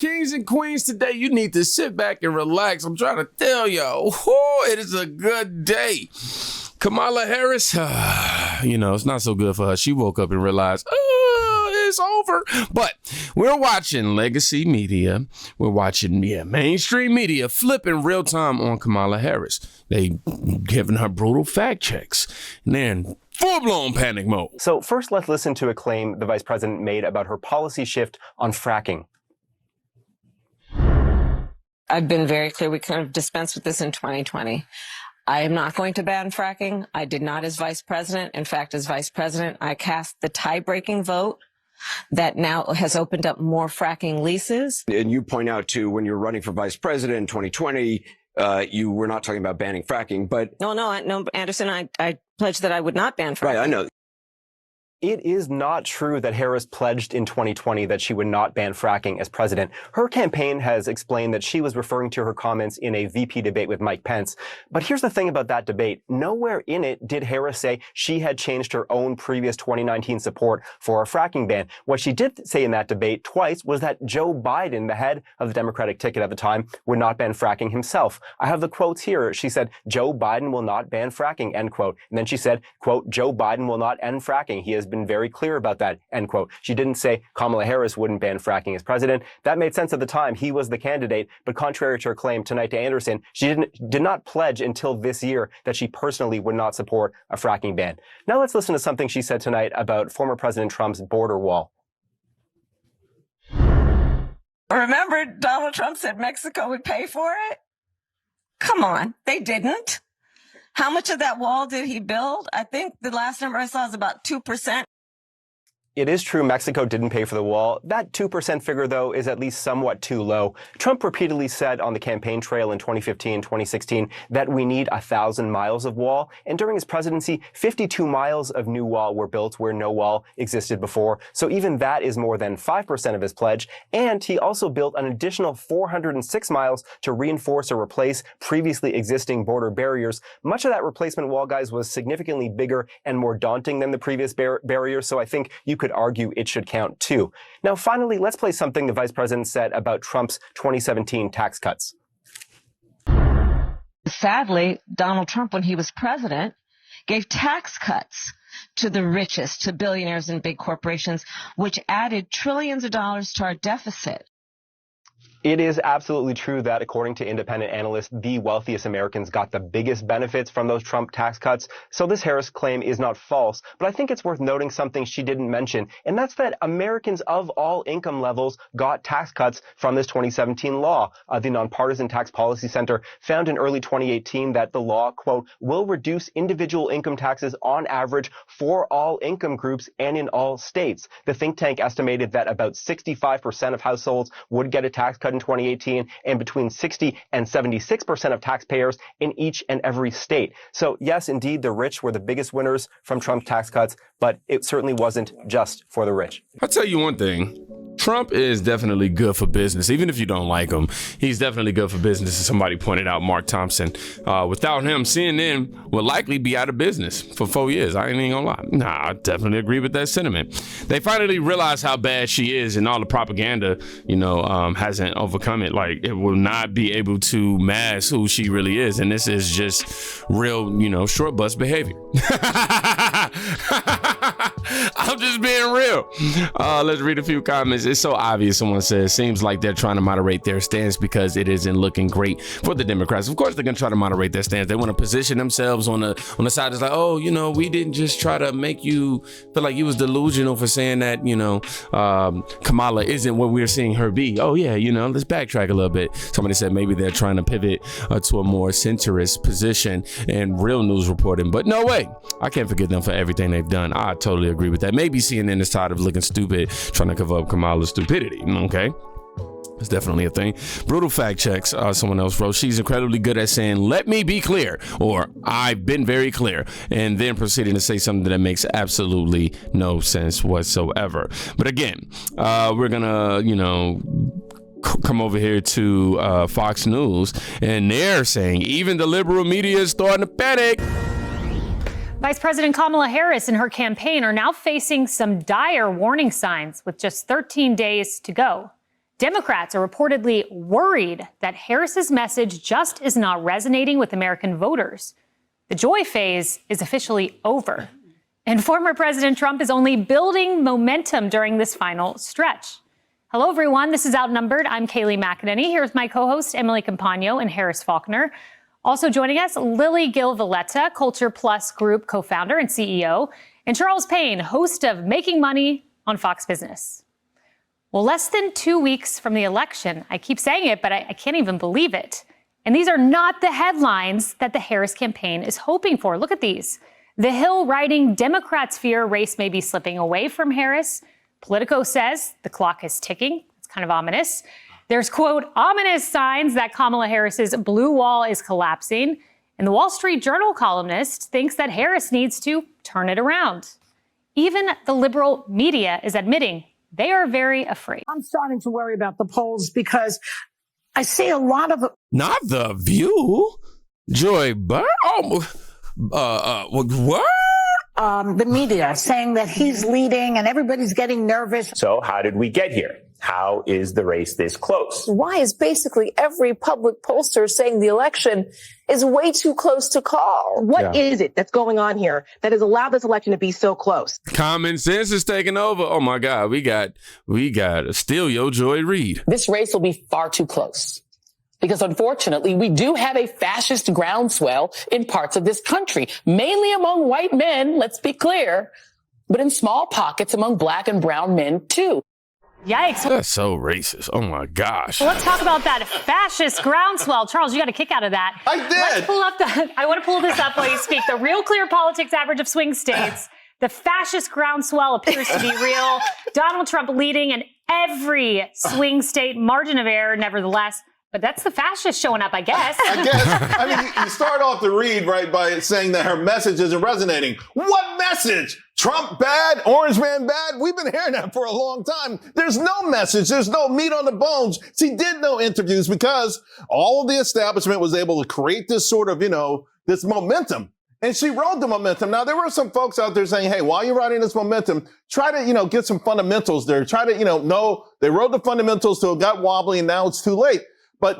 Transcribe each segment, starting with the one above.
kings and queens, today you need to sit back and relax. I'm trying to tell y'all, it is a good day. Kamala Harris, it's not so good for her. She woke up and realized, it's over. But we're watching legacy media. We're watching mainstream media flip in real time on Kamala Harris. They giving her brutal fact checks. And then full-blown panic mode. So first, let's listen to a claim the vice president made about her policy shift on fracking. I've been very clear. We kind of dispensed with this in 2020. I am not going to ban fracking. I did not as vice president. In fact, as vice president, I cast the tie-breaking vote that now has opened up more fracking leases. And you point out, too, when you were running for vice president in 2020, you were not talking about banning fracking, but... No, Anderson, I pledged that I would not ban fracking. Right, I know. It is not true that Harris pledged in 2020 that she would not ban fracking as president. Her campaign has explained that she was referring to her comments in a VP debate with Mike Pence. But here's the thing about that debate. Nowhere in it did Harris say she had changed her own previous 2019 support for a fracking ban. What she did say in that debate twice was that Joe Biden, the head of the Democratic ticket at the time, would not ban fracking himself. I have the quotes here. She said, Joe Biden will not ban fracking, end quote. And then she said, quote, Joe Biden will not end fracking. He has been very clear about that, end quote. She didn't say Kamala Harris wouldn't ban fracking as president. That made sense at the time. He was the candidate. But contrary to her claim tonight to Anderson, she did not pledge until this year that she personally would not support a fracking ban. Now let's listen to something she said tonight about former President Trump's border wall. Remember, Donald Trump said Mexico would pay for it? Come on, they didn't. How much of that wall did he build? I think the last number I saw is about 2%. It is true Mexico didn't pay for the wall. That 2% figure, though, is at least somewhat too low. Trump repeatedly said on the campaign trail in 2015, 2016, that we need 1,000 miles of wall. And during his presidency, 52 miles of new wall were built where no wall existed before. So even that is more than 5% of his pledge. And he also built an additional 406 miles to reinforce or replace previously existing border barriers. Much of that replacement wall, guys, was significantly bigger and more daunting than the previous barriers. So I think you could argue it should count too. Now, finally, let's play something the vice president said about Trump's 2017 tax cuts. Sadly, Donald Trump, when he was president, gave tax cuts to the richest, to billionaires and big corporations, which added trillions of dollars to our deficit. It is absolutely true that, according to independent analysts, the wealthiest Americans got the biggest benefits from those Trump tax cuts. So this Harris claim is not false, but I think it's worth noting something she didn't mention, and that's that Americans of all income levels got tax cuts from this 2017 law. The Nonpartisan Tax Policy Center found in early 2018 that the law, quote, will reduce individual income taxes on average for all income groups and in all states. The think tank estimated that about 65% of households would get a tax cut in 2018, and between 60 and 76% of taxpayers in each and every state. So yes, indeed, the rich were the biggest winners from Trump's tax cuts, but it certainly wasn't just for the rich. I'll tell you one thing. Trump is definitely good for business. Even if you don't like him, he's definitely good for business. As somebody pointed out, Mark Thompson. Without him, CNN would likely be out of business for 4 years. I ain't even gonna lie. Nah, I definitely agree with that sentiment. They finally realized how bad she is, and all the propaganda, hasn't overcome it. Like, it will not be able to mask who she really is. And this is just real, short bus behavior. I'm just being real. Let's read a few comments. It's so obvious. Someone says, seems like they're trying to moderate their stance because it isn't looking great for the Democrats. Of course, they're going to try to moderate their stance. They want to position themselves on the side. It's like, we didn't just try to make you feel like you was delusional for saying that, Kamala isn't what we're seeing her be. Oh, yeah, let's backtrack a little bit. Somebody said maybe they're trying to pivot to a more centrist position and real news reporting. But no way. I can't forgive them for everything they've done. I totally agree with that. Maybe CNN is tired of looking stupid, trying to cover up Kamala's stupidity. Okay. It's definitely a thing. Brutal fact checks. Someone else wrote, she's incredibly good at saying, let me be clear, or I've been very clear, and then proceeding to say something that makes absolutely no sense whatsoever. But again, we're gonna, come over here to Fox News, and they're saying even the liberal media is starting to panic. Vice President Kamala Harris and her campaign are now facing some dire warning signs with just 13 days to go. Democrats are reportedly worried that Harris's message just is not resonating with American voters. The joy phase is officially over, and former President Trump is only building momentum during this final stretch. Hello, everyone. This is Outnumbered. I'm Kayleigh McEnany, here with my co-host Emily Campagno and Harris Faulkner. Also joining us, Lily Gil Valletta, Culture Plus Group co-founder and CEO, and Charles Payne, host of Making Money on Fox Business. Well, less than 2 weeks from the election. I keep saying it, but I can't even believe it. And these are not the headlines that the Harris campaign is hoping for. Look at these. The Hill writing, Democrats fear race may be slipping away from Harris. Politico says the clock is ticking. It's kind of ominous. There's, quote, ominous signs that Kamala Harris's blue wall is collapsing. And the Wall Street Journal columnist thinks that Harris needs to turn it around. Even the liberal media is admitting they are very afraid. I'm starting to worry about the polls because I see a lot of... Not The View. Joy Byrne. What? The media saying that he's leading and everybody's getting nervous. So how did we get here? How is the race this close? Why is basically every public pollster saying the election is way too close to call? What is it that's going on here that has allowed this election to be so close? Common sense is taking over. Oh my God, we got a steal your Joy Reid. This race will be far too close. Because unfortunately, we do have a fascist groundswell in parts of this country, mainly among white men, let's be clear, but in small pockets among black and brown men too. Yikes. That's so racist. Oh my gosh. Well, let's talk about that fascist groundswell. Charles, you got a kick out of that. I did. Let's pull up I want to pull this up while you speak. The Real Clear Politics average of swing states. The fascist groundswell appears to be real. Donald Trump leading in every swing state, margin of error, nevertheless. But that's the fascist showing up, I guess. I mean, you start off the read, right, by saying that her message isn't resonating. What message? Trump bad? Orange man bad? We've been hearing that for a long time. There's no message. There's no meat on the bones. She did no interviews because all of the establishment was able to create this sort of, this momentum. And she rode the momentum. Now, there were some folks out there saying, hey, while you're riding this momentum, try to, get some fundamentals there. Try to, no, they rode the fundamentals till it got wobbly and now it's too late. But,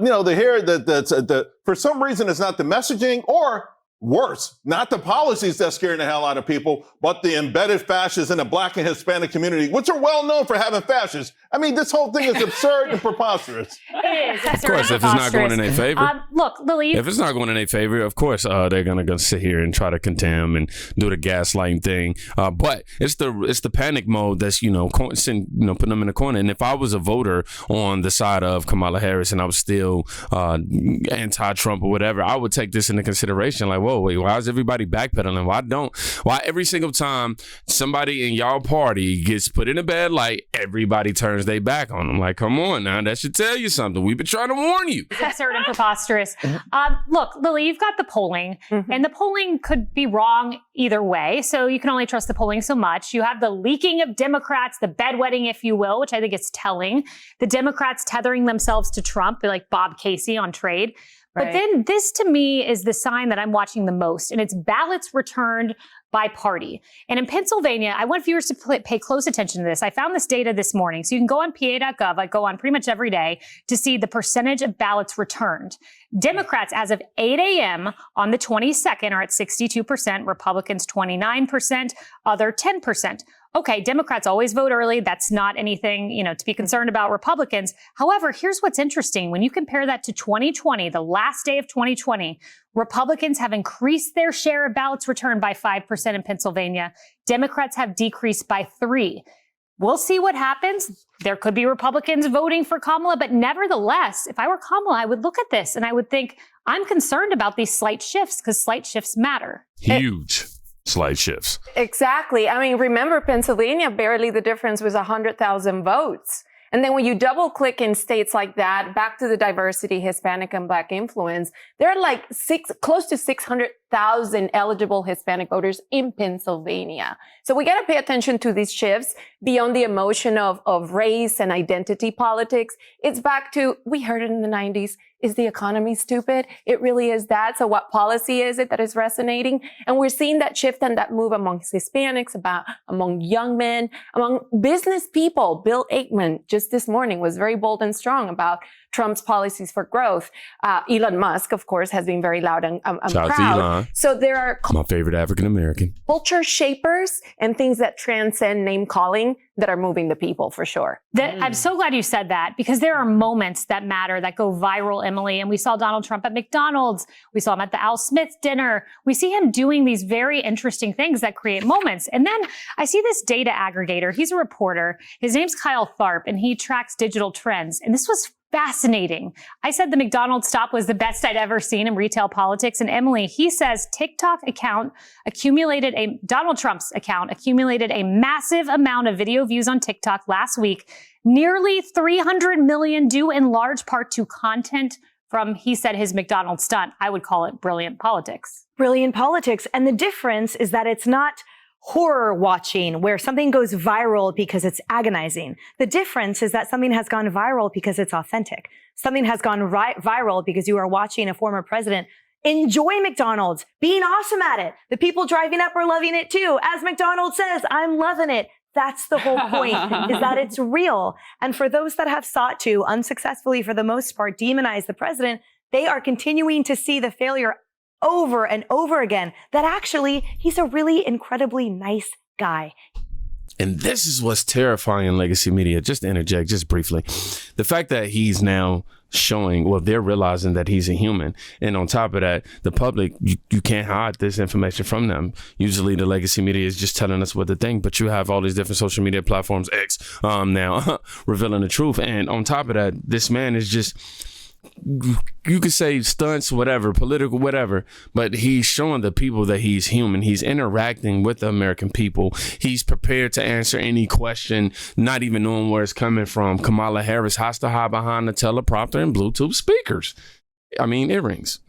for some reason, it's not the messaging or worse, not the policies that's scaring the hell out of people, but the embedded fascists in the black and Hispanic community, which are well known for having fascists. I mean, this whole thing is absurd and preposterous. It is. Of course, if it's not going in their favor. Look, Lily. If it's not going in their favor, of course, they're going to sit here and try to condemn and do the gaslighting thing. But it's the panic mode that's, putting them in the corner. And if I was a voter on the side of Kamala Harris and I was still anti-Trump or whatever, I would take this into consideration. Like, whoa, wait, why is everybody backpedaling? Why every single time somebody in y'all party gets put in a bad light, everybody turns their back on them? Like, come on now, that should tell you something. We've been trying to warn you. It's absurd and preposterous. Look, Lily, you've got the polling, and the polling could be wrong either way, so you can only trust the polling so much. You have the leaking of Democrats, the bedwetting, if you will, which I think is telling. The Democrats tethering themselves to Trump, like Bob Casey on trade. Right. But then this, to me, is the sign that I'm watching the most, and it's ballots returned by party. And in Pennsylvania, I want viewers to pay close attention to this. I found this data this morning. So you can go on PA.gov. I go on pretty much every day to see the percentage of ballots returned. Democrats, as of 8 a.m. on the 22nd, are at 62%, Republicans 29%, other 10%. Okay, Democrats always vote early. That's not anything, to be concerned about. Republicans. However, here's what's interesting. When you compare that to 2020, the last day of 2020, Republicans have increased their share of ballots returned by 5% in Pennsylvania. Democrats have decreased by 3%. We'll see what happens. There could be Republicans voting for Kamala, but nevertheless, if I were Kamala, I would look at this and I would think, I'm concerned about these slight shifts because slight shifts matter. Huge. Slight shifts. Exactly. I mean, remember, Pennsylvania, barely the difference was 100,000 votes. And then when you double click in states like that, back to the diversity, Hispanic and Black influence, there are like close to 100,000 eligible Hispanic voters in Pennsylvania. So we got to pay attention to these shifts beyond the emotion of race and identity politics. It's back to, we heard it in the 90s. Is the economy stupid? It really is that. So what policy is it that is resonating? And we're seeing that shift and that move amongst Hispanics, among young men, among business people. Bill Ackman just this morning was very bold and strong about Trump's policies for growth. Elon Musk, of course, has been very loud and proud. So there are my favorite African-American culture shapers and things that transcend name calling that are moving the people for sure. I'm so glad you said that, because there are moments that matter that go viral, Emily. And we saw Donald Trump at McDonald's. We saw him at the Al Smith dinner. We see him doing these very interesting things that create moments. And then I see this data aggregator. He's a reporter. His name's Kyle Tharp, and he tracks digital trends. And this was fascinating. I said the McDonald's stop was the best I'd ever seen in retail politics. And Emily, he says Donald Trump's account accumulated a massive amount of video views on TikTok last week, nearly 300 million, due in large part to content from, he said, his McDonald's stunt. I would call it brilliant politics. Brilliant politics. And the difference is that it's not horror watching where something goes viral because it's agonizing. The difference is that something has gone viral because it's authentic. Something has gone viral because you are watching a former president enjoy McDonald's, being awesome at it. The people driving up are loving it too. As McDonald's says, I'm loving it. That's the whole point, is that it's real. And for those that have sought to, unsuccessfully for the most part, demonize the president, they are continuing to see the failure over and over again, that actually he's a really incredibly nice guy. And this is what's terrifying in legacy media. Just to interject, just briefly. The fact that he's now showing, well, they're realizing that he's a human. And on top of that, the public, you can't hide this information from them. Usually the legacy media is just telling us what to think, but you have all these different social media platforms, X, now revealing the truth. And on top of that, this man is just, you could say stunts, whatever, political, whatever, but he's showing the people that he's human. He's interacting with the American people. He's prepared to answer any question, not even knowing where it's coming from. Kamala Harris has to hide behind the teleprompter and Bluetooth speakers. I mean, earrings.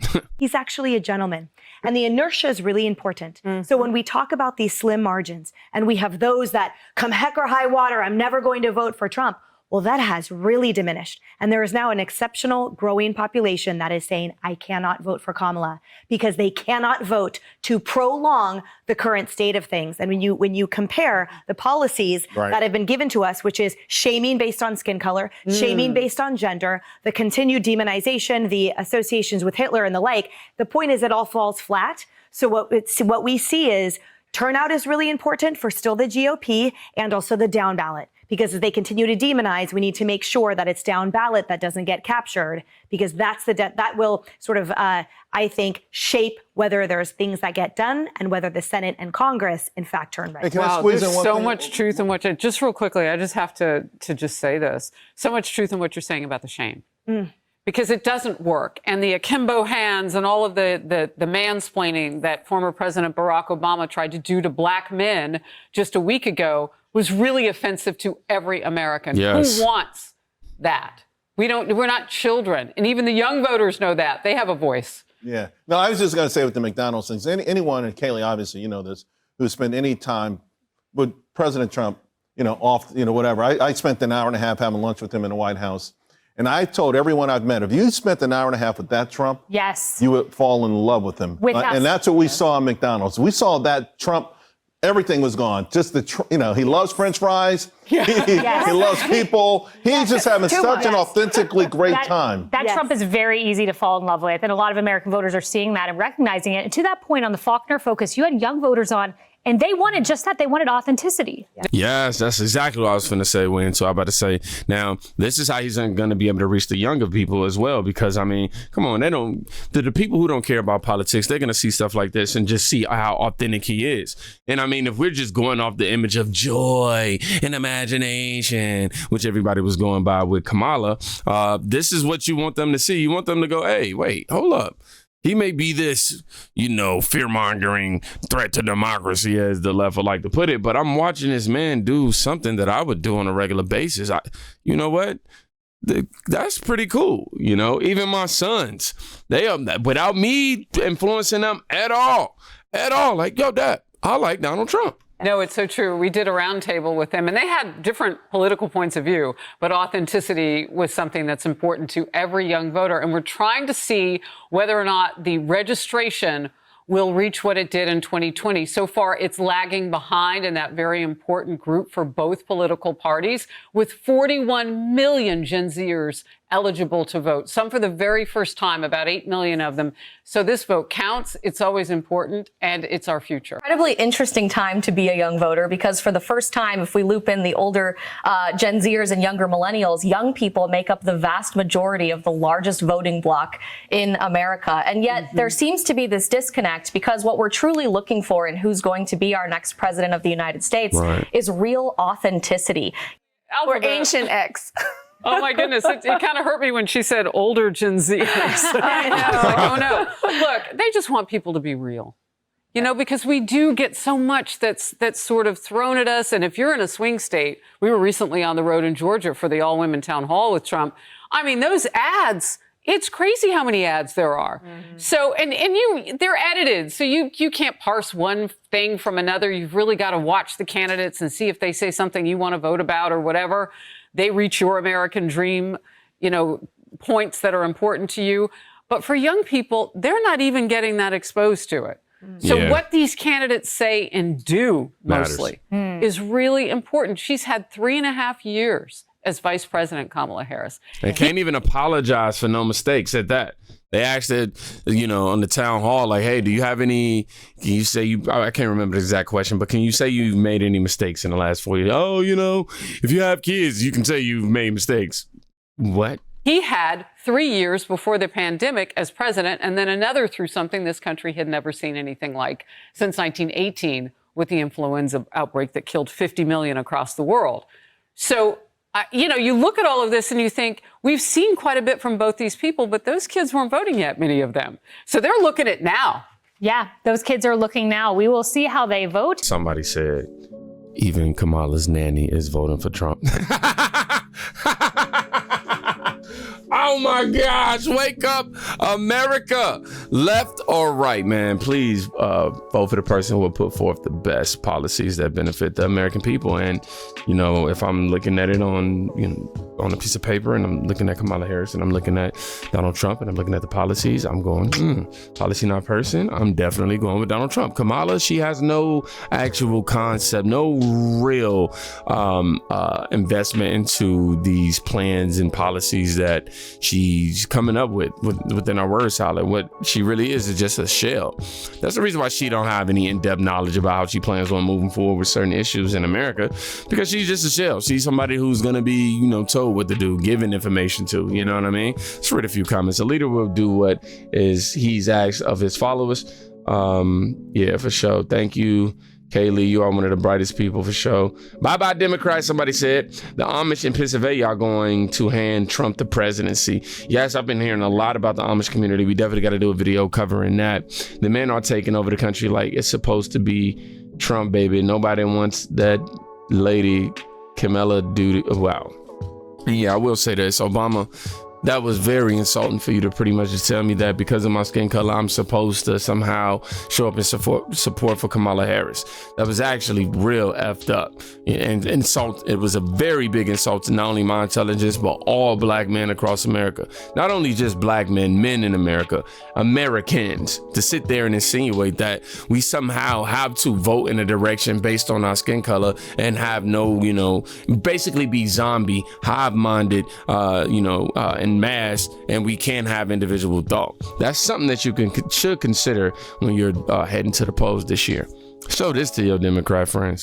He's actually a gentleman. And the inertia is really important. So when we talk about these slim margins and we have those that come heck or high water, I'm never going to vote for Trump. Well, that has really diminished. And there is now an exceptional growing population that is saying, I cannot vote for Kamala, because they cannot vote to prolong the current state of things. And when you compare the policies that have been given to us, which is shaming based on skin color, shaming based on gender, the continued demonization, the associations with Hitler and the like, the point is it all falls flat. So what we see is turnout is really important for still the GOP and also the down ballot. Because as they continue to demonize, we need to make sure that it's down ballot that doesn't get captured, because that's that will sort of, I think, shape whether there's things that get done and whether the Senate and Congress, in fact, turn red. Wow, there's so much truth in what just real quickly, I just have to just say this. So much truth in what you're saying about the shame. Because it doesn't work. And the akimbo hands and all of the mansplaining that former President Barack Obama tried to do to black men just a week ago was really offensive to every American. Yes. Who wants that? We're not children. And even the young voters know that. They have a voice. Yeah. No, I was just going to say with the McDonald's things, anyone, and Kaylee, obviously, you know this, who spent any time with President Trump, whatever. I spent an hour and a half having lunch with him in the White House. And I told everyone I've met, if you spent an hour and a half with that Trump, yes, you would fall in love with him. And that's what we saw at McDonald's. We saw that Trump, everything was gone. Just he loves French fries. He loves people. He's just having such an authentically great time. That Trump is very easy to fall in love with. And a lot of American voters are seeing that and recognizing it. And to that point on the Faulkner focus, you had young voters on, and they wanted just that. They wanted authenticity. Yes, that's exactly what I was going to say, Wayne. So I'm about to say, now, this is how he's going to be able to reach the younger people as well. Because, I mean, come on, the people who don't care about politics, they're going to see stuff like this and just see how authentic he is. And I mean, if we're just going off the image of joy and imagination, which everybody was going by with Kamala, this is what you want them to see. You want them to go, hey, wait, hold up. He may be this, fear-mongering threat to democracy, as the left would like to put it, but I'm watching this man do something that I would do on a regular basis. You know what? that's pretty cool. You know, even my sons, they are, without me influencing them at all, like, yo, Dad, I like Donald Trump. No, it's so true. We did a roundtable with them, and they had different political points of view, but authenticity was something that's important to every young voter. And we're trying to see whether or not the registration will reach what it did in 2020. So far, it's lagging behind in that very important group for both political parties, with 41 million Gen Zers eligible to vote, some for the very first time, about 8 million of them. So this vote counts. It's always important, and it's our future. Incredibly interesting time to be a young voter, because for the first time, if we loop in the older Gen Zers and younger millennials, young people make up the vast majority of the largest voting bloc in America. And yet there seems to be this disconnect, because what we're truly looking for in who's going to be our next president of the United States is real authenticity. Or ancient X. Oh my goodness, it kind of hurt me when she said older Gen Zers. I know. Like, oh no. Look, they just want people to be real. You know, because we do get so much that's sort of thrown at us. And if you're in a swing state, we were recently on the road in Georgia for the all-women town hall with Trump. I mean, those ads, it's crazy how many ads there are. So, and they're edited. So you can't parse one thing from another. You've really got to watch the candidates and see if they say something you want to vote about or whatever. They reach your American dream, you know, points that are important to you. But for young people, they're not even getting that exposed to it. So what these candidates say and do mostly is really important. She's had 3.5 years as Vice President Kamala Harris. They can't even apologize for no mistakes at that. They asked it, you know, on the town hall, like, hey, do you have any, can you say I can't remember the exact question, but can you say you've made any mistakes in the last 4 years? Oh, you know, if you have kids, you can say you've made mistakes. What? He had 3 years before the pandemic as president, and then another through something this country had never seen anything like since 1918, with the influenza outbreak that killed 50 million across the world. So, you know, you look at all of this and you think, we've seen quite a bit from both these people, but those kids weren't voting yet, many of them. So they're looking at now. Yeah, those kids are looking now. We will see how they vote. Somebody said, even Kamala's nanny is voting for Trump. Oh my gosh, wake up, America. Left or right, man, please vote for the person who will put forth the best policies that benefit the American people. And, you know, if I'm looking at it on, you know, on a piece of paper, and I'm looking at Kamala Harris and I'm looking at Donald Trump and I'm looking at the policies, I'm going, policy not person, I'm definitely going with Donald Trump. Kamala, she has no actual concept, no real investment into these plans and policies that she's coming up with within our word salad. What she really is just a shell. That's the reason why she don't have any in-depth knowledge about how she plans on moving forward with certain issues in America, because she's just a shell. She's somebody who's going to be, you know, told what to do, given information to, you know what I mean? Let's read a few comments. A leader will do what is he's asked of his followers. Yeah, for sure. Thank you, Kaylee, you are one of the brightest people for sure. Bye-bye, Democrats, somebody said. The Amish in Pennsylvania are going to hand Trump the presidency. Yes, I've been hearing a lot about the Amish community. We definitely got to do a video covering that. The men are taking over the country like it's supposed to be Trump, baby. Nobody wants that lady Kamala duty. Wow. Yeah, I will say this. Obama, that was very insulting for you to pretty much just tell me that because of my skin color, I'm supposed to somehow show up in support for Kamala Harris. That was actually real effed up and insult. It was a very big insult to not only my intelligence, but all black men across America. Not only just black men, men in America, Americans, to sit there and insinuate that we somehow have to vote in a direction based on our skin color and have no, you know, basically be zombie, hive-minded, and mass, and we can't have individual thought. That's something that you should consider when you're heading to the polls this year. Show this to your Democrat friends.